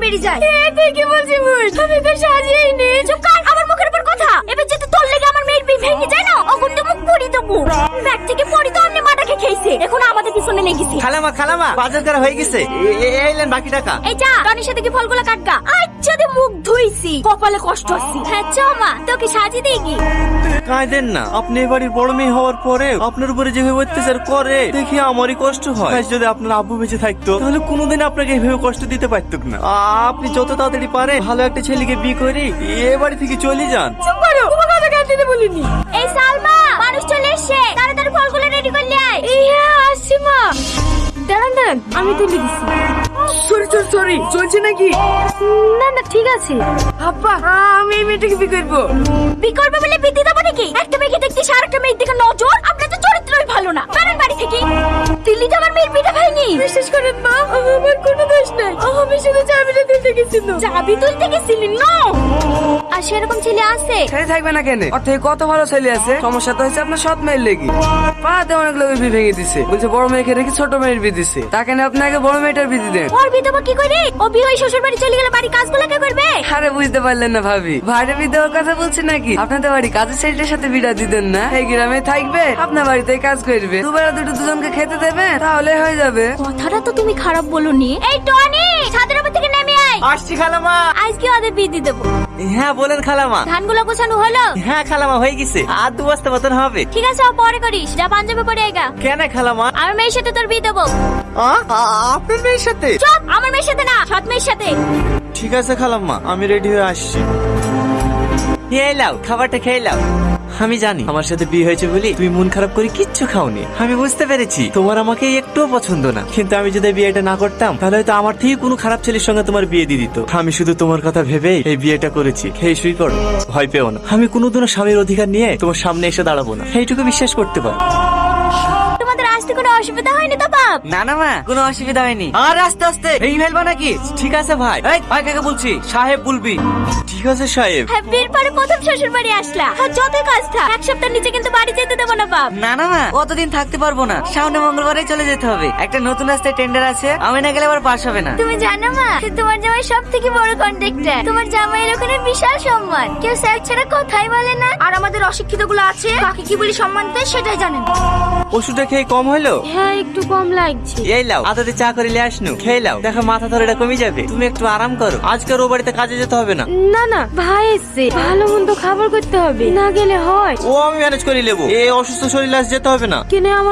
বেরিয়ে যায়। তুই কি বলছিস? আমি তো সাজিয়েই নি। চুপ কর, আমার মুখের উপর কথা। এবার যদি তোর লেগে আমার মেয়ের বিয়ে ভেঙে যায় না, ওখন তো মুখ পুরি দেবো। ব্যাগ থেকে পড়ি তো অন্য মাটাকে খেয়েছে, এখন আমাদের পিছনে লেগেছে। খালামা বাজার করা হয়ে গেছে, এইলেন বাকি টাকা। এই যা, টনির সাথে কি ফলগুলো কাটগা। আজ যদি মুখ ধুইছি, কপালে কষ্ট হচ্ছে। হ্যাঁ চ মা, তোকে সাজিয়ে দেই কি? কাঁদেন না, আপনি এই বাড়ির বড় মেয়ে হওয়ার পরে আপনার উপরে যেভাবে অত্যাচার করে দেখি আমারই কষ্ট হয়। আজ যদি আপনার আব্বু বেঁচে থাকতো তাহলে কোনোদিন আপনাকে এইভাবে কষ্ট দিতে পারতো না। আপনি যত তাড়াতাড়ি পারেন ভালো একটা ছেলেকে বিয়ে করে এ বাড়ি থেকে চলে যান। চুপ করো, তোমাকে কথা কাটতে বলিনি। এই সালমা, মানুষ চলে এসেছে, তাড়াতাড়ি ফলগুলো রেডি করে নিয়ে আয়। হ্যাঁ আসছি মা। দাঁড়ান, আমি তুলে দিচ্ছি। সরি চলছে নাকি? না ঠিক আছে। আব্বা, আমি এই মেয়েটাকে বিয়ে করবো। বিয়ে করবে বলে বিয়ে দিতে পারে নাকি? একটা মেয়েকে দেখতে আরেকটা মেয়ের দিকে নজর। আপনার তো চরিত্রই ভালো না। বেরেন বাড়ি থেকে। দিল্লি তো আমার মেয়ের বিয়েটা হয়নি। বিশ্বাস করেন মা, আমার কোনো দোষ নাই। আমি শুধু চাবিটা তুলতে গেছিলাম। চাবি তুলতে গেছিলি? না, আর সেরকম ছেলে আছে? ছেলে থাকবে না কেন? ওর থেকে কত ভালো ছেলে আছে। সমস্যা তো হয়েছে আপনার সৎ মেয়ের লেগে। পাড়াতে অনেক লোকের বিয়ে ভেঙে দিছে, বলছে বড় মেয়েকে রেখে ছোট মেয়ের বিয়ে দিছে। তাকে না আপনাকে বড় মেয়েটার বিয়ে দেন। ওর বিয়ে দেবো কি করে? ও বিয়ে হয়ে শ্বশুর বাড়ি চলে গেলে বাড়ি কাজগুলো কে করবে? আরে বুঝতে পারলেন না ভাবি, ভাইরে বিয়ে দেওয়ার কথা বলছে নাকি? আপনাদের বাড়ি কাজের ছেলেটার সাথে বিড়া দিতেন না? এই গ্রামে থাকবে, আপনার বাড়িতে কাজ করবে, দুবেলা দুজনকে খেতে দেবে, তাহলে হয়ে যাবে। কথাটা তো তুমি খারাপ বলোনি। এই টনি, ছাদের উপর থেকে নেমে আয়। আসছি খালামা। আজকে ওদের বিয়ে দিয়ে দেবো। হ্যাঁ বলেন খালামা। ধানগুলো গোছানো হলো? হ্যাঁ খালামা হয়ে গেছে, আর 2 বস্তা মতন হবে। ঠিক আছে, পরে করিস। যা পাঞ্জাবি পরে আইগা। কেন খালামা? আমার মেয়ের সাথে তোর বিয়ে দেবো। আপনার মেয়ের সাথে? চুপ, আমার মেয়ের সাথে না, সৎ মেয়ের সাথে। ঠিক আছে খালাম্মা, আমি রেডি হয়ে আসছি। এই লাও, খাবারটা খেয়ে লাও। আমি জানি আমার সাথে বিয়ে হয়েছে বলি তুমি মন খারাপ করে কিচ্ছু খাওনি। আমি বুঝতে পেরেছি তোমার আমাকে একটুও পছন্দ না, কিন্তু আমি যদি বিয়েটা না করতাম তাহলে হয়তো আমার থেকে কোনো খারাপ ছেলের সঙ্গে তোমার বিয়ে দিয়ে দিত। আমি শুধু তোমার কথা ভেবেই এই বিয়েটা করেছি। খেয়ে শুই করো, ভয় পেও না। আমি কোনোদিনও স্বামীর অধিকার নিয়ে তোমার সামনে এসে দাঁড়াবো না, এইটুকু বিশ্বাস করতে পারো। তোমাদের আসতে কোনো অসুবিধা হয়নি তো বাপ? না মা, কোনো অসুবিধা হয়নি। আর আস্তে আস্তে ভেঙে ফেলবা নাকি? ঠিক আছে ভাই। এই ভাই কাকে বলছি? সাহেব বলবি। ঠিক আছে সাহেব। হ্যাঁ, বিয়ের পরে প্রথম শ্বশুর বাড়ি আসলা, আর যতই কাজ থাক 1 সপ্তাহের নিচে কিন্তু বাড়ি যেতে দেবো না বাপ। না মা, অতদিন থাকতে পারবো না। সামনে মঙ্গলবারেই চলে যেতে হবে। একটা নতুন রাস্তায় টেন্ডার আছে, আমি না গেলে আবার পাস হবে না। তুমি জানো মা, তোমার জামাই সব থেকে বড় কন্ট্রাক্টর। তোমার জামাইয়ের ওখানে বিশাল সম্মান, কেউ স্যার ছাড়া কথাই বলে না। আর আমাদের অশিক্ষিত গুলো আছে, কাকে কি বলি সম্মান দেয় সেটাই জানেন। ওষুধটা খেয়ে কম হলো? হ্যাঁ, একটু কম লাগছে। এই লাও, আদাতে চা করে নিয়ে আসনু, খেয়ে লাও। দেখো মাথা ধরেটা কমে যাবে। তুমি একটু আরাম করো, আজকে ও বাড়িতে কাজে যেতে হবে না। না ভাই এসছে, ভালো মন্দ খাবার করতে হবে, না গেলে হয়। ও আমি ম্যানেজ করে নেবো, এই অসুস্থ শরীরে আজ যেতে হবে না। কিনে আমার